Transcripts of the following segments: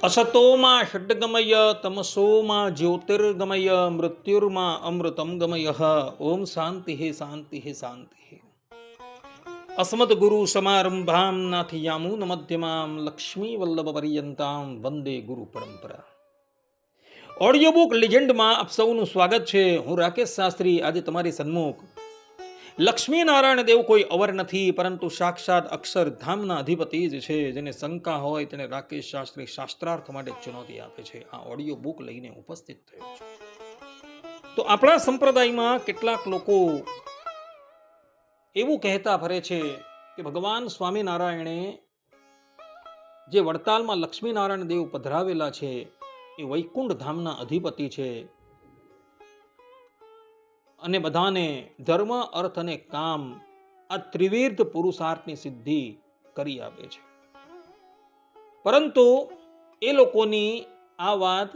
असतोमा षड्गमय तमसोमा ज्योतिर्गमय मृत्युर्मा अमृतम गमय। ओम शांति शांति शांति। अस्मद् गुरु समारंभां नाथयामून मध्यमां लक्ष्मी वल्लभ पर्यंतां वंदे गुरु परंपरा। Audio book લેજેન્ડમાં આપ સૌનું સ્વાગત છે। હું રાકેશ શાસ્ત્રી આજે તમારી સન્મુખ લક્ષ્મીનારાયણ દેવ કોઈ અવર નથી પરંતુ સાક્ષાત અક્ષરધામના અધિપતિ જ છે। જેને શંકા હોય તેને રાકેશ શાસ્ત્રી શાસ્ત્રાર્થ માટે ચુનૌતી આપે છે। આ ઓડિયો બુક લઈને ઉપસ્થિત થયો છે। તો આપણા સંપ્રદાયમાં કેટલાક લોકો એવું કહેતા ફરે છે કે ભગવાન સ્વામિનારાયણે જે વડતાલમાં લક્ષ્મીનારાયણ દેવ પધરાવેલા છે એ વૈકુંઠ ધામના અધિપતિ છે અને બધાને ધર્મ અર્થ અને કામ આ ત્રિવિધ પુરુષાર્થની સિદ્ધિ કરી આપે છે। પરંતુ એ લોકોની આ વાત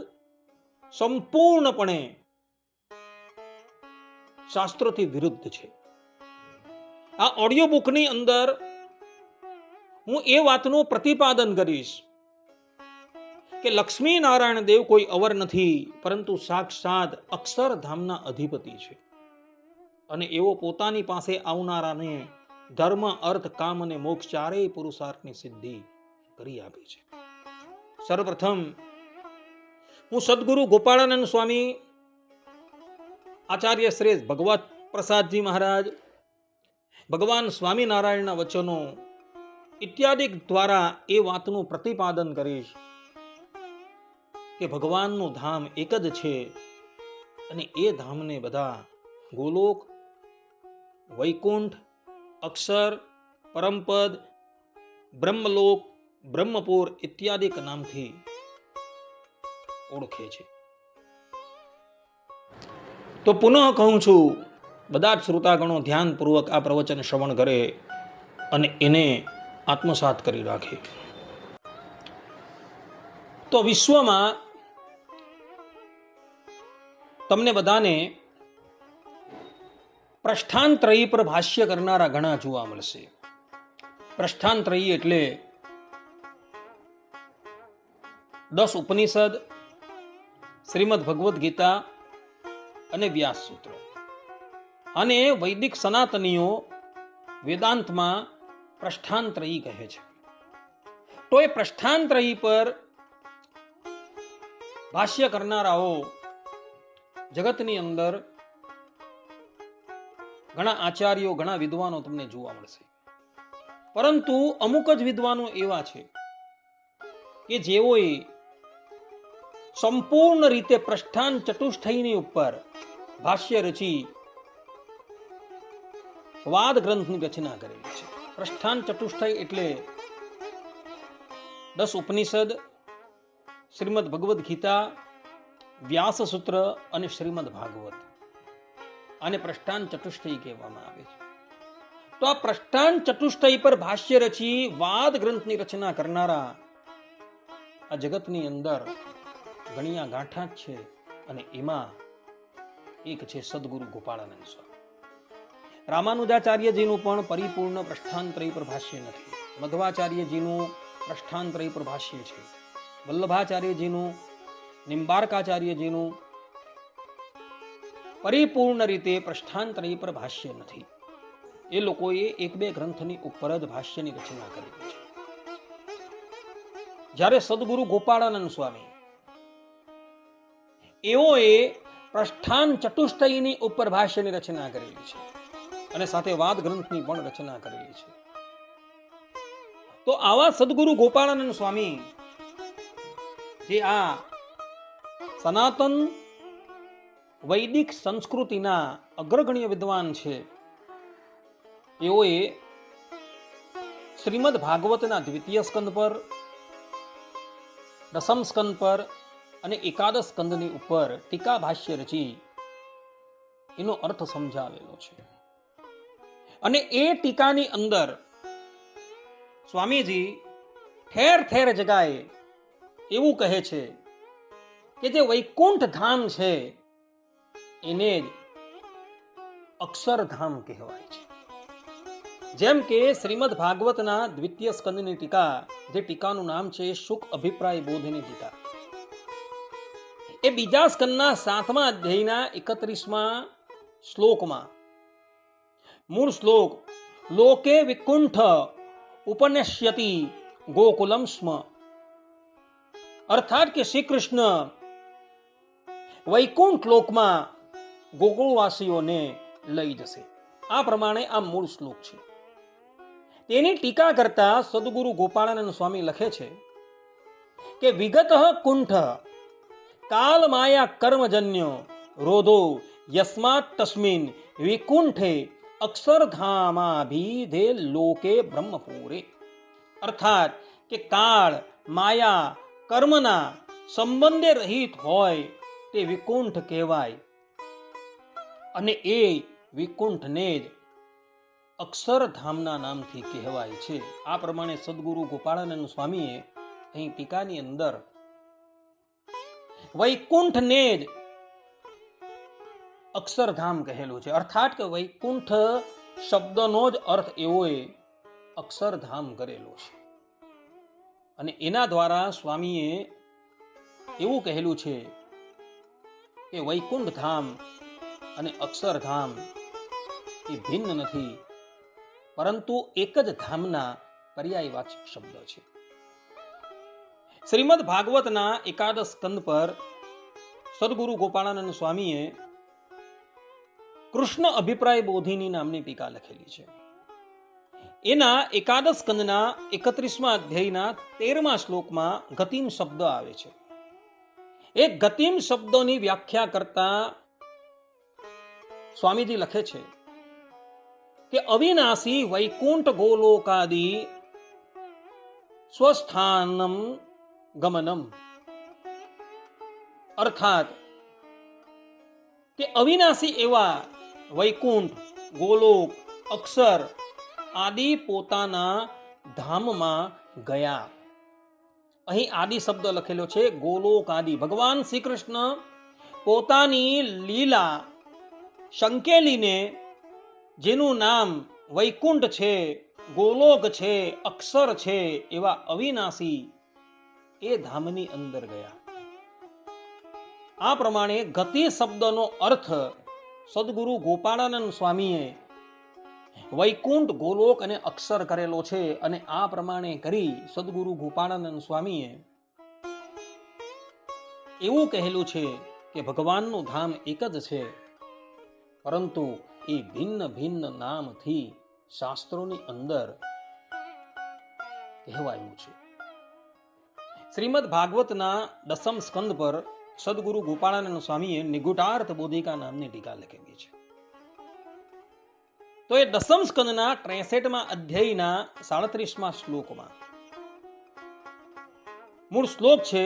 સંપૂર્ણપણે શાસ્ત્રોથી વિરુદ્ધ છે। આ ઓડિયો બુકની અંદર હું એ વાતનું પ્રતિપાદન કરીશ કે લક્ષ્મીનારાયણ દેવ કોઈ અવર નથી પરંતુ સાક્ષાત અક્ષરધામના અધિપતિ છે અને એવો પોતાની પાસે આવનારાને ધર્મ અર્થ કામ અને મોક્ષ ચારેય પુરુષાર્થની સિદ્ધિ કરી આપે છે। સર્વપ્રથમ હું સદગુરુ ગોપાળાનંદ સ્વામી, આચાર્ય શ્રેષ્ઠ ભગવત પ્રસાદજી મહારાજ, ભગવાન સ્વામિનારાયણના વચનો ઇત્યાદિ દ્વારા એ વાતનું પ્રતિપાદન કરીશ કે ભગવાનનું ધામ એક જ છે અને એ ધામને બધા ગોલોક, વૈકુંઠ, અક્ષર, પરમપદ, બ્રહ્મલોક, બ્રહ્મપુર ઇત્યાદિ નામથી ઓળખે છે। તો પુનઃ કહું છું, બધા જ શ્રોતાગણો ધ્યાનપૂર્વક આ પ્રવચન શ્રવણ કરે અને એને આત્મસાત કરી રાખે। તો વિશ્વમાં તમને બધાને પ્રસ્થાનત્રયી પર ભાષ્ય કરનારા ઘણા જોવા મળશે। પ્રસ્થાનત્રયી એટલે 10 ઉપનિષદ, શ્રીમદ ભગવદ્ ગીતા અને વ્યાસ સૂત્ર, અને વૈદિક સનાતનીઓ વેદાંતમાં પ્રસ્થાનત્રયી કહે છે। તો એ પ્રસ્થાનત્રયી પર ભાષ્ય કરનારાઓ જગતની અંદર ઘણા આચાર્યો, ઘણા વિદ્વાનો તમને જોવા મળશે, પરંતુ અમુક જ વિદ્વાનો એવા છે કે જેઓએ સંપૂર્ણ રીતે પ્રસ્થાન ચતુષ્ટયની ઉપર ભાષ્ય રચી વાદ ગ્રંથની રચના કરેલી છે। પ્રસ્થાન ચતુષ્ટય એટલે 10 ઉપનિષદ, શ્રીમદ ભગવદ્ ગીતા, વ્યાસ સૂત્ર અને શ્રીમદ ભાગવત, આને પ્રસ્થાન ચતુષ્ટય કહેવામાં આવે છે। તો આ પ્રસ્થાન ચતુષ્ટય પર ભાષ્ય રચી વાદ ગ્રંથની રચના કરનારા આ જગતની અંદર ગણ્યા ગાંઠા જ છે અને એમાં એક છે સદગુરુ ગોપાળાનંદ સ્વામી। રામાનુજાચાર્યજીનું પણ પરિપૂર્ણ પ્રસ્થાનત્રય પર ભાષ્ય નથી, મધ્વાચાર્યજીનું પ્રસ્થાનત્રય પર ભાષ્ય છે, વલ્લભાચાર્યજીનું, નિમ્બાર્કાચાર્યજીનું પરિપૂર્ણ રીતે પ્રસ્થાનત્રય પર ભાષ્ય નથી। એ લોકોએ 1-2 ગ્રંથની ઉપર જ ભાષ્યની રચના કરેલી છે। જ્યારે સદગુરુ ગોપાળાનંદ સ્વામી એઓએ પ્રસ્થાન ચતુષ્ટયની ઉપર ભાષ્યની રચના કરેલી છે અને સાથે વાદ ગ્રંથની પણ રચના કરેલી છે। તો આવા સદગુરુ ગોપાળાનંદ સ્વામી જે આ સનાતન વૈદિક સંસ્કૃતિના અગ્રગણ્ય વિદ્વાન છે, એઓએ શ્રીમદ ભાગવતના દ્વિતીય સ્કંદ પર, દસમ સ્કંદ પર અને એકાદશ સ્કંદની ઉપર ટીકા ભાષ્ય રચી એનો અર્થ સમજાવેલો છે। અને એ ટીકાની અંદર સ્વામીજી ઠેર ઠેર જગાએ એવું કહે છે કે જે વૈકુંઠ ધામ છે એને જ અક્ષરધામ કહેવાય છે। જેમ કે શ્રીમદ ભાગવતના દ્વિતીય સ્કંદની ટીકા, જે ટીકાનું નામ છે શુક અભિપ્રાય બોધની ટીકા, એ બીજા સ્કંદના 7મા અધ્યાયના 31મા શ્લોકમાં મૂળ શ્લોક લોકે વિકુંઠ ઉપન્યસ્યતિ ગોકુલમ સ્મ, અર્થાત કે શ્રી કૃષ્ણ વૈકુંઠ લોકમાં ગોકુળવાસીઓને લઈ જશે. આ પ્રમાણે આ મૂળ શ્લોક છે. તેની ટીકા કરતા સદગુરુ ગોપાળાનંદ સ્વામી લખે છે કે વિગત કુંઠ કાલ માયા કર્મજન્ય રોધો યસ્માત તસ્મિન વિકુંઠે અક્ષરધામાભિધે લોકે બ્રહ્મપુરે. અર્થાત કે કાળ માયા કર્મના સંબંધે રહિત હોય તે વિકુંઠ કહેવાય, અને એ વિકુંઠને જ અક્ષરધામના નામથી કહેવાય છે. આ પ્રમાણે સદગુરુ ગોપાળાનંદ સ્વામીએ અહીં ટીકાની અંદર વૈકુંઠને જ અક્ષરધામ કહેલું છે. અર્થાત કે વૈકુંઠ શબ્દનો જ અર્થ એવો અક્ષરધામ કરેલો છે. અને એના દ્વારા સ્વામીએ એવું કહેલું છે કે વૈકુંઠ ધામ અને અક્ષરધામ એ ભિન્ન નથી, પરંતુ એક જ ધામના પર્યાયવાચક શબ્દ છે. શ્રીમદ ભાગવતના એકાદશ સ્કંદ પર સદગુરુ ગોપાળાનંદ સ્વામીએ કૃષ્ણ અભિપ્રાય બોધિની નામની ટીકા લખેલી છે. એના એકાદશ સ્કંદના 31મા અધ્યાયના 13મા શ્લોકમાં ગતિમ શબ્દ આવે છે. એ ગતિમ શબ્દોની વ્યાખ્યા કરતા સ્વામીજી લખે છે કે અવિનાશી વૈકુંઠ ગોલોકાદી સ્વસ્થાનમ ગમનમ. અર્થાત કે અવિનાશી એવા વૈકુંઠ, ગોલોક, અક્ષર આદિ પોતાના ધામમાં ગયા. અહીં આદિ શબ્દ લખેલો છે. ગોલોક આદિ ભગવાન શ્રી કૃષ્ણ પોતાની લીલા સંકેલીને જેનું નામ વૈકુંઠ છે, ગોલોક છે, અક્ષર છે, એવા અવિનાશી એ ધામની અંદર ગયા. આ પ્રમાણે ગતિ શબ્દનો અર્થ સદગુરુ ગોપાળાનંદ સ્વામીએ વૈકુંઠ, ગોલોક અને અક્ષર કરેલો છે. અને આ પ્રમાણે કરી સદગુરુ ગોપાળાનંદ સ્વામીએ એવું કહેલું છે કે ભગવાનનું ધામ એક જ છે, પરંતુ એ ભિન્ન ભિન્ન નામથી શાસ્ત્રોની અંદર કહેવાયું છે. શ્રીમદ ભાગવતના 10મ સ્કંદ પર સદગુરુ ગોપાળાનંદ સ્વામીએ નિગુઢાર્થ બોધિકા નામની ટીકા લખેલી છે. તો એ 10મ સ્કંદના 63મા અધ્યાયના 37મા શ્લોકમાં મૂળ શ્લોક છે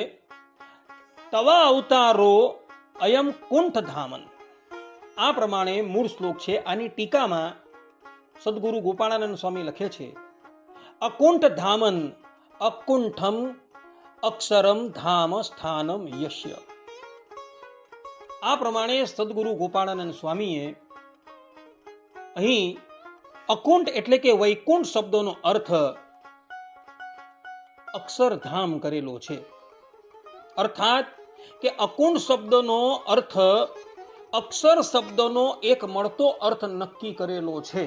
તવા અવતારો અયમ કુંઠ ધામન. આ પ્રમાણે મૂળ શ્લોક છે. આની ટીકામાં સદગુરુ ગોપાળાનંદ સ્વામી લખે છે અકુંઠ ધામન અકુંઠમ અક્ષરમ ધામ સ્થાનમ યશ્ય. આ પ્રમાણે સદગુરુ ગોપાળાનંદ સ્વામીએ અહીં અકુંઠ એટલે કે વૈકુંઠ શબ્દોનો અર્થ અક્ષરધામ કરેલો છે. અર્થાત કે અકુંઠ શબ્દનો અર્થ અક્ષર શબ્દનો એક મળતો અર્થ નક્કી કરેલો છે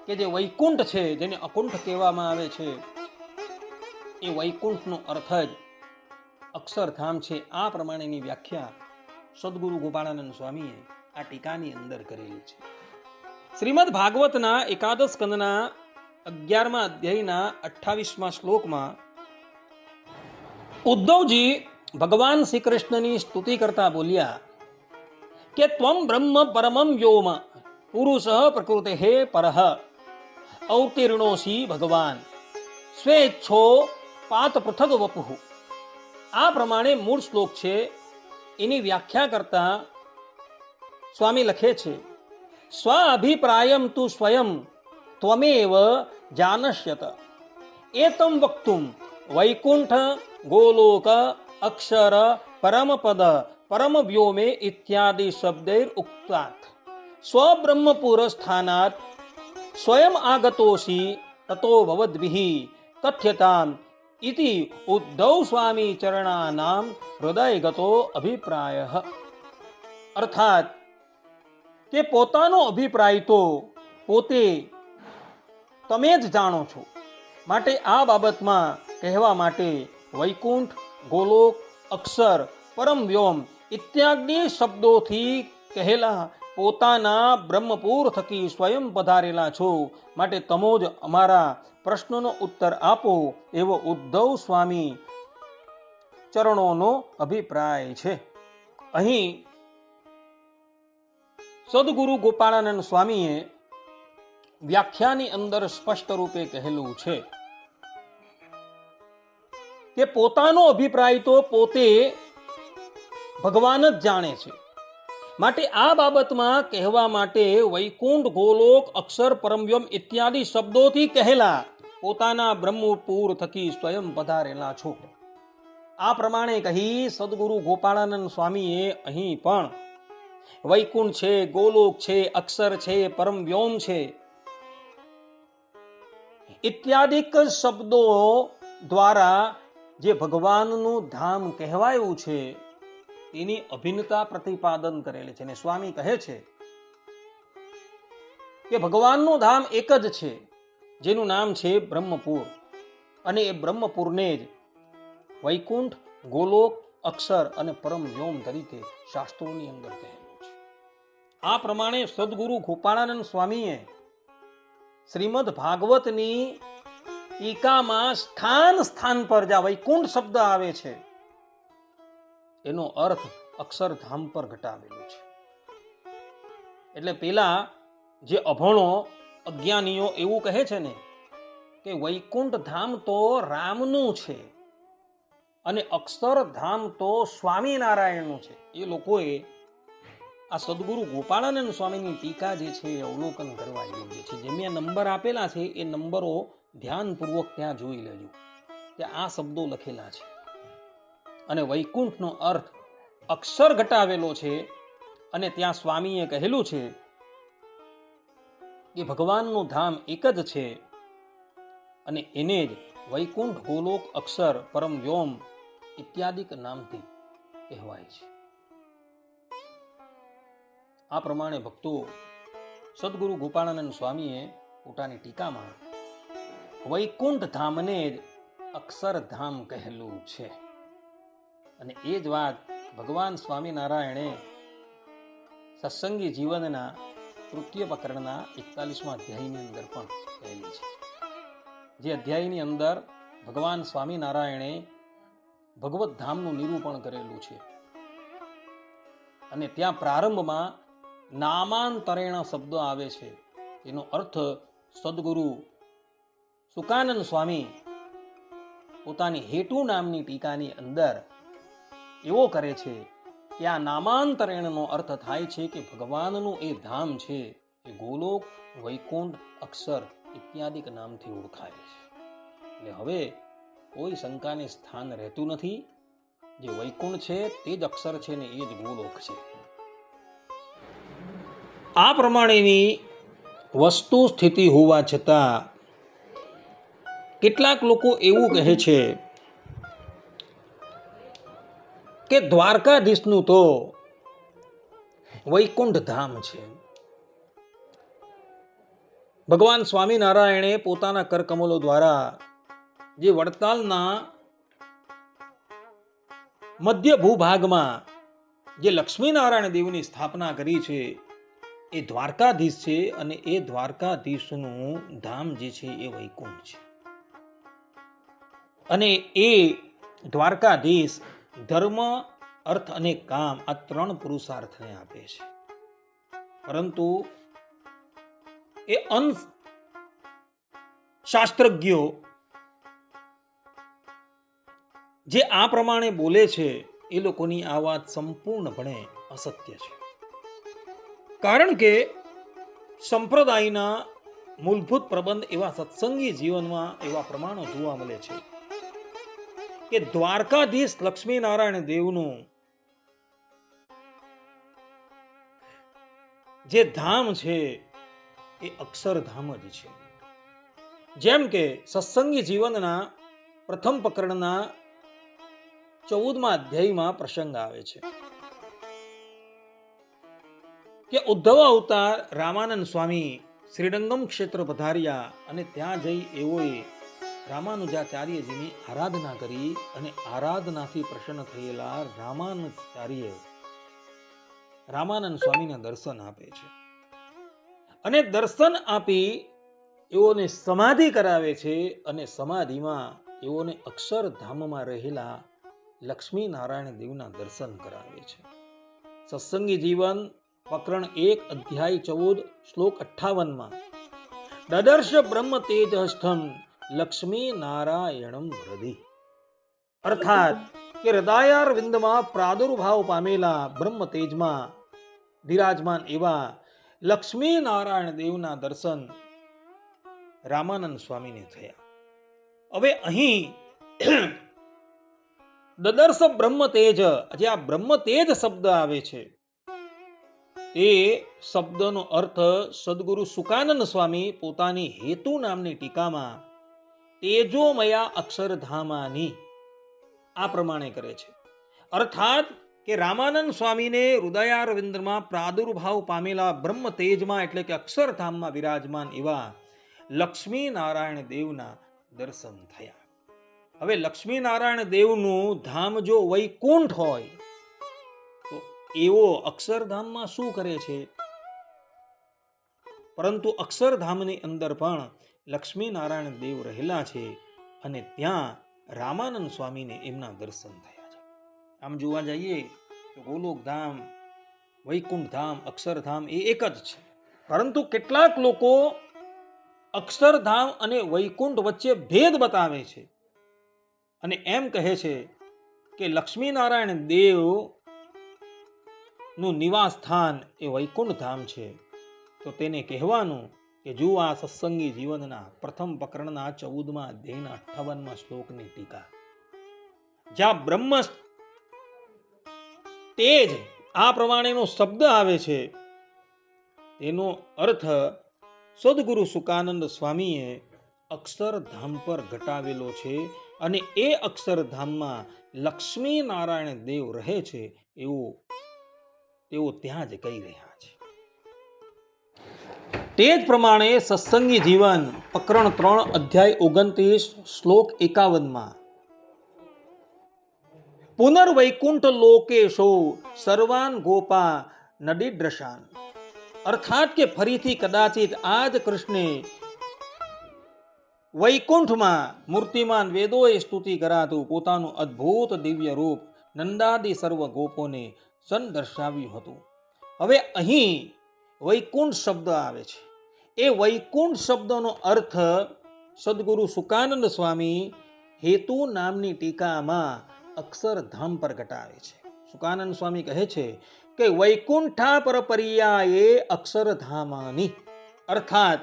કે જે વૈકુંઠ છે, જેને અકુંઠ કહેવામાં આવે છે, એ વૈકુંઠનો અર્થ જ અક્ષરધામ છે. આ પ્રમાણેની વ્યાખ્યા સદગુરુ ગોપાળાનંદ સ્વામીએ આ ટીકાની અંદર કરેલી છે. શ્રીમદ ભાગવતના એકાદશ સ્કંદના 11મા અધ્યાયના 28મા શ્લોકમાં ઉદ્ધવજી ભગવાન શ્રી કૃષ્ણની સ્તુતિ કરતા બોલ્યા કે ત્વમ બ્રહ્મ પરમમ વ્યોમ પુરુષ પ્રકૃતે પરઃ અવતીર્ણોસી ભગવાન સ્વેચ્છો પાત પૃથગ વપુઃ. આ પ્રમાણે મૂળ શ્લોક છે. એની વ્યાખ્યા કરતા સ્વામી લખે છે સ્વ અભિપ્રાયમ તુ સ્વયં ત્વમેવ જાનશ્યત એતમ વક્તુમ વૈકુંઠ ગોલોક અક્ષર પરમપદ પરમ વ્યોમે ઇત્યાદિ શબ્दैर ઉક્તાત સ્વબ્રહ્મપુર સ્થાનાત સ્વયં આગતોસી તતો ભવદ્ભિઃ કથ્યતામ ઇતિ ઉદ્ધવ સ્વામી ચરણાનામ હૃદયગતો અભિપ્રાય. અર્થાત કે પોતાનો અભિપ્રાય તો પોતે તમે જ જાણો છો, માટે આ બાબતમાં કહેવા માટે વૈકુંઠ, ગોલોક, અક્ષર, પરમ વ્યોમ ઇત્યાદિ શબ્દોથી કહેલા પોતાના બ્રહ્મપુર થકી સ્વયં પધારેલા છો, માટે તમો જ અમારા પ્રશ્નનો ઉત્તર આપો એવો ઉદ્ધવ સ્વામી ચરણોનો અભિપ્રાય છે. અહીં સદગુરુ ગોપાળાનંદ સ્વામીએ વ્યાખ્યાની અંદર સ્પષ્ટ રૂપે કહેલું છે કે પોતાનો અભિપ્રાય તો પોતે ભગવાન જ જાણે છે, માટે આ બાબતમાં કહેવા માટે વૈકુંઠ, ગોલોક, અક્ષર, પરમવ્યોમ ઇત્યાદિ શબ્દોથી કહેલા પોતાના બ્રહ્મપુર થકી સ્વયં પધારેલા છો. આ પ્રમાણે કહી સદગુરુ ગોપાળાનંદ સ્વામીએ અહીં પણ વૈકુંઠ છે, ગોલોક છે, અક્ષર છે, પરમવ્યોમ છે ઇત્યાદિક શબ્દો દ્વારા જે ભગવાનનું ધામ કહેવાયું છે એની અભિન્નતા પ્રતિપાદન કરેલી છે. અને સ્વામી કહે છે કે ભગવાનનું ધામ એક જ છે, જેનું નામ છે બ્રહ્મપુર, અને એ બ્રહ્મપુરને જ વૈકુંઠ, ગોલોક, અક્ષર અને પરમ વ્યોમ તરીકે શાસ્ત્રોની અંદર કહેલું છે. આ પ્રમાણે સદગુરુ ગોપાળાનંદ સ્વામીએ શ્રીમદ ભાગવતની ટીકામાં સ્થાન સ્થાન પર જ્યાં વૈકુંઠ શબ્દ આવે છે એનો અર્થ અક્ષરધામ પર ઘટાવેલો છે. એટલે પેલા જે અભણો અજ્ઞાનીઓ એવું કહે છે ને કે વૈકુંઠ ધામ તો રામનું છે અને અક્ષરધામ તો સ્વામિનારાયણનું છે. એ લોકોએ આ સદગુરુ ગોપાળાનંદ સ્વામીની ટીકા જે છે એ અવલોકન કરવા યોગ્ય છે. જે મેં નંબર આપેલા છે એ નંબરો ધ્યાનપૂર્વક ત્યાં જોઈ લેજો કે આ શબ્દો લખેલા છે, અને વૈકુંઠનો અર્થ અક્ષર ઘટાવેલો છે, અને ત્યાં સ્વામીએ કહેલું છે કે ભગવાનનું ધામ એક જ છે અને એને જ વૈકુંઠ, ગોલોક, અક્ષર, પરમ વ્યોમ ઇત્યાદિક નામથી કહેવાય છે. આ પ્રમાણે ભક્તો સદગુરુ ગોપાળાનંદ સ્વામીએ પોતાની ટીકામાં વૈકુંઠ ધામને જ અક્ષરધામ કહેલું છે. અને એ જ વાત ભગવાન સ્વામિનારાયણે સત્સંગી જીવનના તૃતીય પ્રકરણના 41મા અધ્યાયની અંદર પણ કહેલી છે. જે અધ્યાયની અંદર ભગવાન સ્વામિનારાયણે ભગવત ધામનું નિરૂપણ કરેલું છે, અને ત્યાં પ્રારંભમાં નામાંતરેણ શબ્દ આવે છે. એનો અર્થ સદગુરુ સુકાનંદ સ્વામી પોતાની હેતુ નામની ટીકાની અંદર એવો કરે છે કે આ નામાંતરેણનો અર્થ થાય છે કે ભગવાનનું એ ધામ છે એ ગોલોક, વૈકુંઠ, અક્ષર ઇત્યાદિક નામથી ઓળખાય છે. એટલે હવે કોઈ શંકાને સ્થાન રહેતું નથી. જે વૈકુંઠ છે તે જ અક્ષર છે ને એ જ ગોલોક છે. આ પ્રમાણેની વસ્તુ સ્થિતિ હોવા છતાં કેટલાક લોકો એવું કહે છે કે દ્વારકાધીશનું તો વૈકુંઠ ધામ છે. ભગવાન સ્વામિનારાયણે પોતાના કરકમલો દ્વારા જે વડતાલના મધ્ય ભૂભાગમાં જે લક્ષ્મીનારાયણ દેવની સ્થાપના કરી છે એ દ્વારકાધીશ છે, અને એ દ્વારકાધીશનું ધામ જે છે એ વૈકુંઠ છે. અને એ દ્વારકાધીશ ધર્મ, અર્થ અને કામ આ ત્રણ પુરુષાર્થને આપે છે. પરંતુ એ અંશ શાસ્ત્રજ્ઞો જે આ પ્રમાણે બોલે છે એ લોકોની આ વાત સંપૂર્ણપણે અસત્ય છે. કારણ કે સંપ્રદાયના મૂળભૂત પ્રબંધ એવા સત્સંગી જીવનમાં એવા પ્રમાણો જોવા મળે છે કે દ્વારકાધીશ લક્ષ્મીનારાયણ દેવનું જે ધામ છે એ અક્ષરધામ જ છે. જેમ કે સત્સંગી જીવનના પ્રથમ પ્રકરણના 14મા અધ્યાયમાં પ્રસંગ આવે છે કે ઉદ્ધવ અવતાર રામાનંદ સ્વામી શ્રીરંગમ ક્ષેત્ર પધાર્યા અને ત્યાં જઈ એઓએ રામાનુજાચાર્યજીની આરાધના કરી અને આરાધનાથી પ્રસન્ન થયેલા રામાનુજાચાર્ય રામાનંદ સ્વામીને દર્શન આપે છે અને દર્શન આપી એઓને સમાધિ કરાવે છે અને સમાધિમાં એઓને અક્ષરધામમાં રહેલા લક્ષ્મી નારાયણ દેવના દર્શન કરાવે છે. સત્સંગી જીવન પ્રકરણ 1 અધ્યાય 14 શ્લોક 58માં દદર્શ બ્રહ્મ તેજસ્થમ લક્ષ્મી નારાયણમ હૃદિ, અર્થાત કે હૃદયાર વિંદમાં પ્રાદુર્ભાવ પામેલા બ્રહ્મ તેજમાં બિરાજમાન એવા લક્ષ્મી નારાયણ દેવના દર્શન રામાનંદ સ્વામીને થયા. હવે અહીં દદર્શ બ્રહ્મ તેજ, જે આ બ્રહ્મ તેજ શબ્દ આવે છે એ શબ્દનો અર્થ સદગુરુ સુકાનંદ સ્વામી પોતાની હેતુ નામની ટીકામાં તેજોમયા અક્ષરધામાની આ પ્રમાણે કરે છે. અર્થાત કે રામાનંદ સ્વામીને હૃદયારવિંદમાં પ્રાદુર્ભાવ પામેલા બ્રહ્મ તેજમાં એટલે કે અક્ષરધામમાં વિરાજમાન એવા લક્ષ્મી નારાયણ દેવના દર્શન થયા. હવે લક્ષ્મી નારાયણ દેવનું ધામ જો વૈકુંઠ હોય તો એવો અક્ષરધામમાં શું કરે છે? પરંતુ અક્ષરધામની અંદર પણ લક્ષ્મી નારાયણ દેવ રહેલા છે અને ત્યાં રામાનંદ સ્વામીને એમના દર્શન થયા છે. આમ જોવા જઈએ તો ગોલોક ધામ, વૈકુંઠ ધામ, અક્ષરધામ એ એક જ છે. પરંતુ કેટલાક લોકો અક્ષરધામ અને વૈકુંઠ વચ્ચે ભેદ બતાવે છે અને એમ કહે છે કે લક્ષ્મી નારાયણ દેવ નું નિવાસ સ્થાન એ વૈકુંઠ ધામ છે. તો તેને કહેવાનું કે જો આ સત્સંગી જીવનના પ્રથમ પ્રકરણના 14મા અધ્યાયના 58મા શ્લોકની ટીકા, જ્યાં બ્રહ્મ તેજ આ પ્રમાણેનો શબ્દ આવે છે, તેનો અર્થ સદગુરુ સુકાનંદ સ્વામીએ અક્ષરધામ પર ઘટાવેલો છે અને એ અક્ષરધામમાં લક્ષ્મી નારાયણ દેવ રહે છે એવું તેઓ ત્યાં જ કહી રહ્યા છે. તે જ પ્રમાણે સત્સંગી જીવન પ્રકરણ 3 અધ્યાય 29 શ્લોક 51માં પુનર્વૈકુંઠ લોકેશો સર્વાન ગોપા નદીદ્રશાન, અર્થાત કે ફરીથી કદાચિત આજ કૃષ્ણે વૈકુંઠમાં મૂર્તિમાન વેદોએ સ્તુતિ કરાતું પોતાનું અદ્ભુત દિવ્ય રૂપ નંદાદિ સર્વ ગોપોને સંદર્શાવ્યું હતું. હવે અહીં વૈકુંઠ શબ્દ આવે છે. એ વૈકુંઠ શબ્દનો અર્થ સદગુરુ સુકાનંદ સ્વામી હેતુ નામની ટીકામાં અક્ષરધામ પર ઘટાવે છે. સુકાનંદ સ્વામી કહે છે કે વૈકુંઠા પર પર્યાયે અક્ષરધામાની, અર્થાત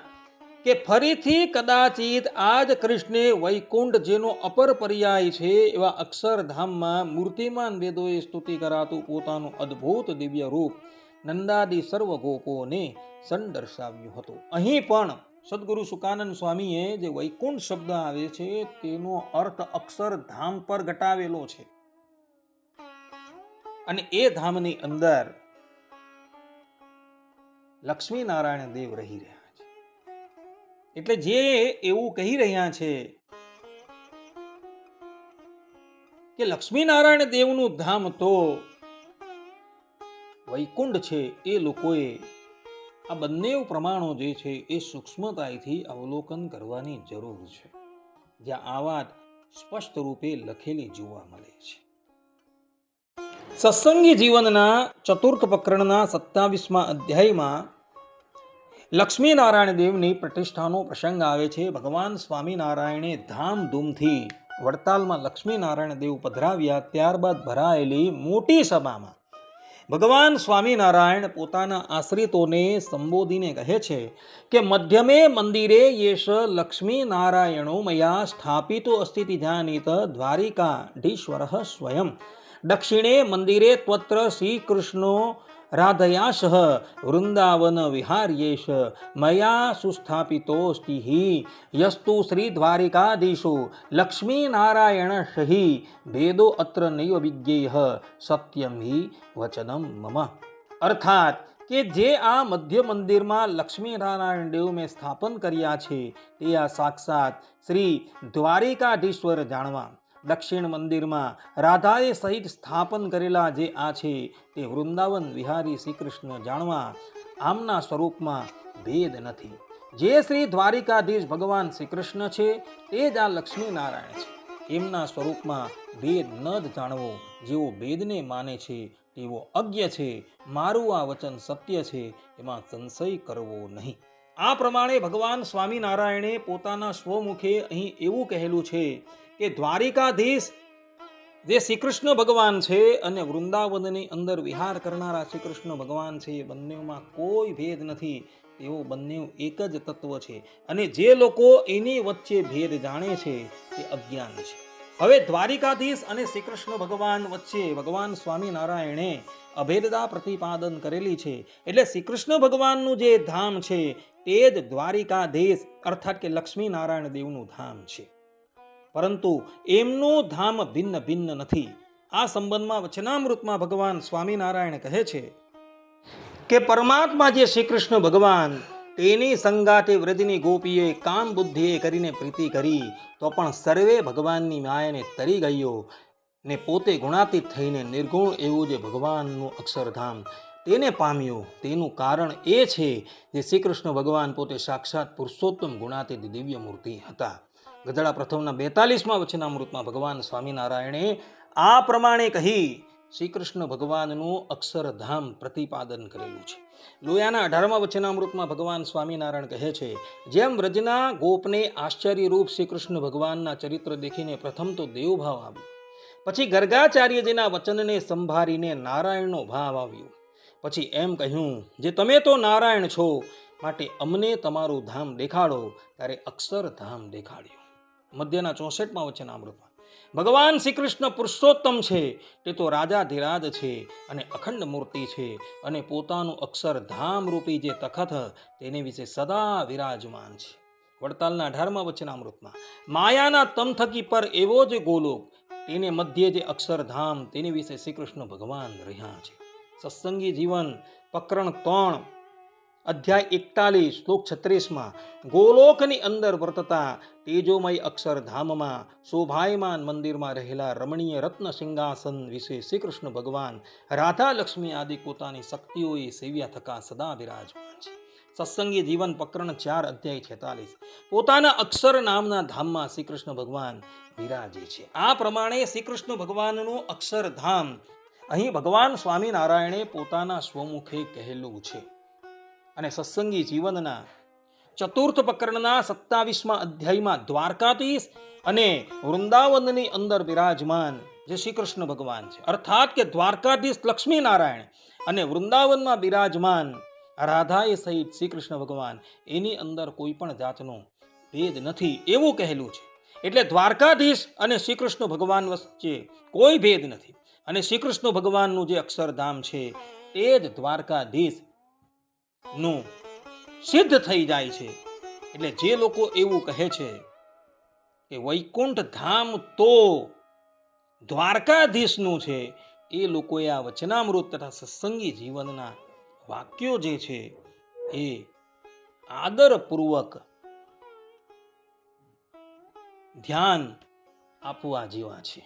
કે ફરીથી કદાચિત આજ કૃષ્ણે વૈકુંઠ જેનો અપર પર્યાય છે એવા અક્ષરધામમાં મૂર્તિમાન વેદોએ સ્તુતિ કરાતું પોતાનું અદ્ભુત દિવ્ય રૂપ નંદાદિ સર્વ ગોપોને સંદર્શાવ્યું હતું. અહીં પણ સદગુરુ સુકાનંદ સ્વામીએ જે વૈકુંઠ શબ્દ આવે છે તેનો અર્થ અક્ષરધામ પર ઘટાવેલો છે અને એ ધામની અંદર લક્ષ્મી નારાયણ દેવ રહી રહ્યા છે. એટલે જે એવું કહી રહ્યા છે કે લક્ષ્મી નારાયણ દેવનું ધામ તો વૈકુંઠ છે, એ લોકોએ આ બંને પ્રમાણો જે છે એ સૂક્ષ્મતાથી અવલોકન કરવાની જરૂર છે, જ્યાં આ વાત સ્પષ્ટ રૂપે લખેલી જોવા મળે છે. સત્સંગી જીવનના ચતુર્થ પ્રકરણના 27મા અધ્યાયમાં લક્ષ્મી નારાયણ દેવની પ્રતિષ્ઠાનો પ્રસંગ આવે છે. ભગવાન સ્વામિનારાયણે ધામધૂમથી વડતાલમાં લક્ષ્મી નારાયણ દેવ પધરાવ્યા. ત્યારબાદ ભરાયેલી મોટી સભામાં ભગવાન સ્વામિનારાયણ પોતાના આશ્રિતોને સંબોધીને કહે છે કે મધ્યમે મંદિરે યેશ લક્ષ્મી નારાયણો મયા સ્થાપિતો અસ્તિતિ ધ્યાનિત દ્વારિકાધીશ્વરઃ સ્વયં, દક્ષિણે મંદિરે ત્વત્ર શ્રી કૃષ્ણો રાધયાશ વૃંદાવન વિહાર્યેશ મયા સુસ્થાપિતોસ્તિ યસ્તુ શ્રી દ્વારિકાધીશો લક્ષ્મી નારાયણ હિ ભેદો અત્ર નૈવ વિજ્ઞેય સત્યમ હિ વચનમ મમ. અર્થાત કે જે આ મધ્ય મંદિરમાં લક્ષ્મી નારાયણ દેવ મેં સ્થાપન કર્યા છે તે આ સાક્ષાત શ્રી દ્વારિકાધીશ્વર જાણવા, દક્ષિણ મંદિરમાં રાધાએ સહિત સ્થાપન કરેલા જે આ છે તે વૃંદાવન વિહારી શ્રી કૃષ્ણ જાણવા આમના સ્વરૂપમાં ભેદ નથી. જે શ્રી દ્વારિકાધીશ ભગવાન શ્રી કૃષ્ણ છે તે જ આ લક્ષ્મી નારાયણ છે. એમના સ્વરૂપમાં ભેદ ન જ જાણવો. જેઓ ભેદને માને છે તેવો અજ્ઞ છે. મારું આ વચન સત્ય છે, એમાં સંશય કરવો નહીં. આ પ્રમાણે ભગવાન સ્વામિનારાયણે પોતાના સ્વમુખે અહીં એવું કહેલું છે કે દ્વારિકાધીશ જે શ્રી કૃષ્ણ ભગવાન છે અને વૃંદાવનની અંદર વિહાર કરનારા શ્રી કૃષ્ણ ભગવાન છે, એ બંનેમાં કોઈ ભેદ નથી. તેઓ બંને એક જ તત્વ છે અને જે લોકો એની વચ્ચે ભેદ જાણે છે તે અજ્ઞાન છે. હવે દ્વારિકાધીશ અને શ્રી કૃષ્ણ ભગવાન વચ્ચે ભગવાન સ્વામિનારાયણે અભેદતા પ્રતિપાદન કરેલી છે. એટલે શ્રી કૃષ્ણ ભગવાનનું જે ધામ છે તે જ દ્વારિકાધીશ અર્થાત કે લક્ષ્મી નારાયણ દેવનું ધામ છે. પરંતુ એમનું ધામ ભિન્ન ભિન્ન નથી. આ સંબંધમાં વચનામૃતમાં ભગવાન સ્વામિનારાયણ કહે છે કે પરમાત્મા જે શ્રી કૃષ્ણ ભગવાન તેની સંગાતે વ્રજની ગોપીએ કામ બુદ્ધિએ કરીને પ્રીતિ કરી તો પણ સર્વે ભગવાનની માયાને તરી ગયો ને પોતે ગુણાતીત થઈને નિર્ગુણ એવું જે ભગવાનનું અક્ષરધામ તેને પામ્યું. તેનું કારણ એ છે જે શ્રી કૃષ્ણ ભગવાન પોતે સાક્ષાત પુરુષોત્તમ ગુણાતીત દિવ્ય મૂર્તિ હતા. ગધડા પ્રથમના 42માં વચનામૃતમાં ભગવાન સ્વામિનારાયણે આ પ્રમાણે કહી શ્રી કૃષ્ણ ભગવાનનું અક્ષરધામ પ્રતિપાદન કરેલું છે. લોયાના 18મા વચનામૃતમાં ભગવાન સ્વામિનારાયણ કહે છે, જેમ વ્રજના ગોપને આશ્ચર્યરૂપ શ્રી કૃષ્ણ ભગવાનના ચરિત્ર દેખીને પ્રથમ તો દેવભાવ આવ્યો, પછી ગર્ગાચાર્યજીના વચનને સંભાળીને નારાયણનો ભાવ આવ્યો, પછી એમ કહ્યું જે તમે તો નારાયણ છો માટે અમને તમારું ધામ દેખાડો, ત્યારે અક્ષરધામ દેખાડ્યું. મધ્યના 64મા વચનામૃતમાં ભગવાન શ્રી કૃષ્ણ પુરુષોત્તમ છે, તે તો રાજાધિરાજ છે અને અખંડ મૂર્તિ છે અને પોતાનું અક્ષરધામ રૂપી જે તખત તેને વિશે સદા વિરાજમાન છે. વડતાલના 18મા વચનામૃતમાં માયાના તમથકી પર એવો જે ગોલોક તેને મધ્ય જે અક્ષરધામ તેની વિશે શ્રી કૃષ્ણ ભગવાન રહ્યા છે. સત્સંગી જીવન પ્રકરણ 3 અધ્યાય 41 શ્લોક 36માં ગોલોકની અંદર વર્તતા તેજોમય અક્ષરધામમાં શોભાયમાન મંદિરમાં રહેલા રમણીય રત્ન સિંહાસન વિશે શ્રી કૃષ્ણ ભગવાન રાધા લક્ષ્મી આદિ પોતાની શક્તિઓએ સેવ્યા થકા સદા વિરાજમાન છે. સત્સંગી જીવન પ્રકરણ 4 અધ્યાય 46 પોતાના અક્ષર નામના ધામમાં શ્રી કૃષ્ણ ભગવાન વિરાજે છે. આ પ્રમાણે શ્રી કૃષ્ણ ભગવાનનું અક્ષરધામ અહીં ભગવાન સ્વામિનારાયણે પોતાના સ્વમુખે કહેલું છે. અને સત્સંગી જીવનના ચતુર્થ પ્રકરણના 27મા અધ્યાયમાં દ્વારકાધીશ અને વૃંદાવનની અંદર વિરાજમાન જે શ્રી કૃષ્ણ ભગવાન છે, અર્થાત કે દ્વારકાધીશ લક્ષ્મી નારાયણ અને વૃંદાવનમાં બિરાજમાન રાધાએ સહિત શ્રી કૃષ્ણ ભગવાન, એની અંદર કોઈ પણ જાતનો ભેદ નથી એવું કહેલું છે. એટલે દ્વારકાધીશ અને શ્રી કૃષ્ણ ભગવાન વચ્ચે કોઈ ભેદ નથી અને શ્રી કૃષ્ણ ભગવાનનું જે અક્ષરધામ છે તે જ દ્વારકાધીશ નું સિદ્ધ થઈ જાય છે. એટલે જે લોકો એવું કહે છે કે વૈકુંઠ ધામ તો દ્વારકાધીશનું છે, એ લોકોએ આ વચનામૃત તથા સત્સંગી જીવનના વાક્યો જે છે એ આદરપૂર્વક ધ્યાન આપવા જેવા છે.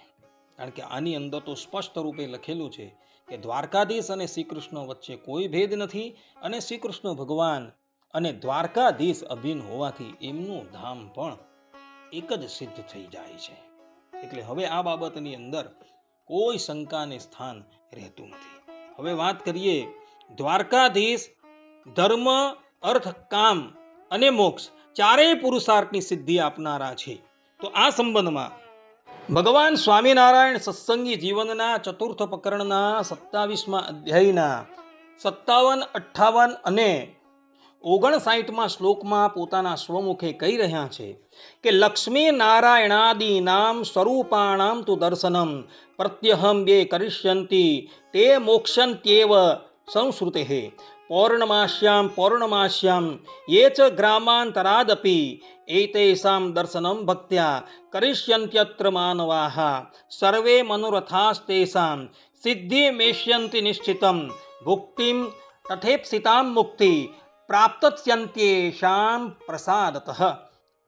કારણ કે આની અંદર તો સ્પષ્ટ રૂપે લખેલું છે કે દ્વારકાધીશ અને શ્રી કૃષ્ણ વચ્ચે કોઈ ભેદ નથી અને શ્રી કૃષ્ણ ભગવાન અને દ્વારકાધીશ અભિન્ન હોવાથી એમનું ધામ પણ એક જ સિદ્ધ થઈ જાય છે. એટલે હવે આ બાબતની અંદર કોઈ શંકાને સ્થાન રહેતું નથી. હવે વાત કરીએ દ્વારકાધીશ ધર્મ, અર્થ, કામ અને મોક્ષ ચારેય પુરુષાર્થની સિદ્ધિ આપનારા છે. તો આ સંબંધમાં ભગવાન સ્વામિનારાયણ સત્સંગી જીવનના ચતુર્થ પ્રકરણના 27મા અધ્યાયના 57, 58 અને 59મા શ્લોકમાં પોતાના સ્વમુખે કહી રહ્યા છે કે લક્ષ્મી નારાયણાદિનામ સ્વરૂપાણામ તુ દર્શનમ પ્રત્યહમ બે કરિષ્યંતિ તે મોક્ષંત્યેવ संश्रुतेः पौर्णमास्यां पौर्णमास्यां ये च ग्रामान्तरादपि एतेषां दर्शनं भक्त्या करिष्यन्त्यत्र मानवाः सर्वे मनोरथास्तेषां सिद्धिमेष्यन्ति निश्चितं भुक्तिं तथेप्सितां मुक्ति પ્રાપ્તસ્યંત્યેષાં પ્રસાદતઃ.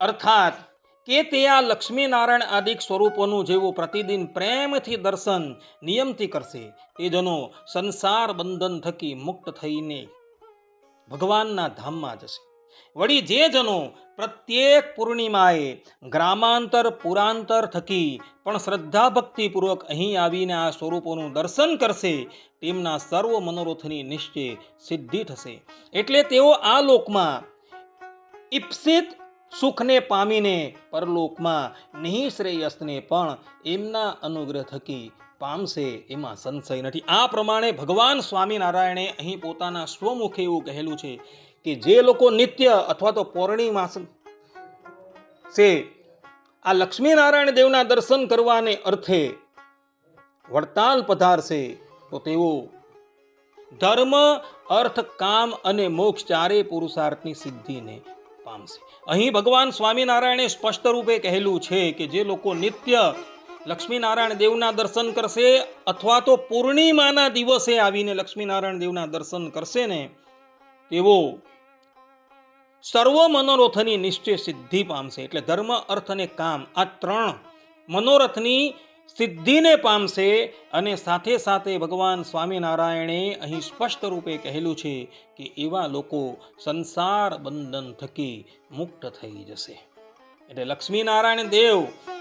અર્થાત કે તે આ લક્ષ્મીનારાયણ આદિક સ્વરૂપોનું જેવું પ્રતિદિન પ્રેમથી દર્શન નિયમથી કરશે તે જનો સંસાર બંધન થકી મુક્ત થઈને ભગવાનના ધામમાં જશે. વળી જે જનો પ્રત્યેક પૂર્ણિમાએ ગ્રામાંતર પુરાંતર થકી પણ શ્રદ્ધા ભક્તિપૂર્વક અહીં આવીને આ સ્વરૂપોનું દર્શન કરશે તેમના સર્વ મનોરથની નિશ્ચય સિદ્ધિ થશે. એટલે તેઓ આ લોકમાં ઈપ્સિત સુખને પામીને પરલોકમાં નિઃશ્રેયસને પણ એમના અનુગ્રહ થકી પામશે એમાં સંશય નથી. આ પ્રમાણે ભગવાન સ્વામિનારાયણે અહીં પોતાના સ્વમુખે એવું કહેલું છે કે જે લોકો નિત્ય અથવા તો પૌર્ણિમા છે આ લક્ષ્મીનારાયણ દેવના દર્શન કરવાને અર્થે વડતાલ પધારશે તો તેઓ ધર્મ અર્થ કામ અને મોક્ષ ચારે પુરુષાર્થની સિદ્ધિને પામશે. અહીં ભગવાન સ્વામિનારાયણે સ્પષ્ટ રૂપે કહેલું છે કે જે લોકો નિત્ય લક્ષ્મીનારાયણ દેવના દર્શન કરશે અથવા તો પૂર્ણિમાના દિવસે આવીને લક્ષ્મીનારાયણ દેવના દર્શન કરશે ને તેઓ સર્વ મનોરથની નિશ્ચય સિદ્ધિ પામશે. એટલે ધર્મ અર્થ અને કામ આ ત્રણ મનોરથની સિદ્ધિને પામશે. અને સાથે સાથે ભગવાન સ્વામિનારાયણે અહીં સ્પષ્ટ રૂપે કહેલું છે કે એવા લોકો સંસાર બંધન થકી મુક્ત થઈ જશે. એટલે લક્ષ્મીનારાયણ દેવ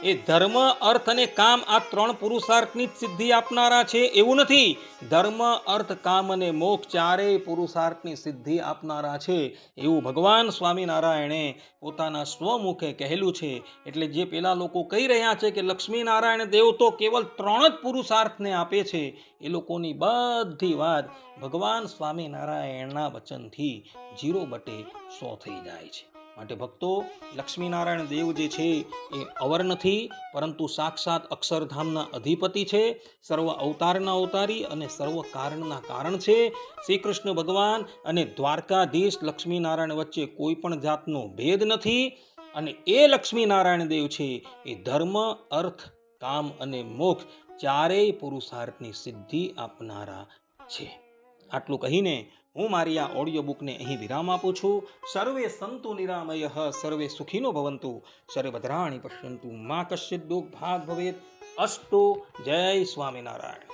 એ ધર્મ અર્થ અને કામ આ ત્રણ પુરુષાર્થની જ સિદ્ધિ આપનારા છે એવું નથી. ધર્મ અર્થ કામ અને મોક્ષ ચારેય પુરુષાર્થની સિદ્ધિ આપનારા છે એવું ભગવાન સ્વામિનારાયણે પોતાના સ્વમુખે કહેલું છે. એટલે જે પેલા લોકો કહી રહ્યા છે કે લક્ષ્મીનારાયણ દેવ તો કેવલ ત્રણ જ પુરુષાર્થને આપે છે એ લોકોની બધી વાત ભગવાન સ્વામિનારાયણના વચનથી 0/100 થઈ જાય છે. માટે ભક્તો લક્ષ્મીનારાયણ દેવ જે છે એ અવર નથી પરંતુ સાક્ષાત અક્ષરધામના અધિપતિ છે, સર્વ અવતારના અવતારી અને સર્વ કારણના કારણ છે. શ્રી કૃષ્ણ ભગવાન અને દ્વારકાધીશ લક્ષ્મીનારાયણ વચ્ચે કોઈ પણ જાતનો ભેદ નથી. અને એ લક્ષ્મીનારાયણ દેવ છે એ ધર્મ અર્થ કામ અને મોક્ષ ચારેય પુરુષાર્થની સિદ્ધિ આપનારા છે. આટલું કહીને હું મારી આ ઓડિયો બુકને અહીં વિરામ આપું છું. સર્વે સંતુ નિરામયઃ સર્વે સુખીનો ભવંતુ સર્વભદ્રાણિ પશ્યન્તુ મા કશ્ચિદ દુઃખ ભાગ ભવેત. અસ્તુ. જય સ્વામિનારાયણ.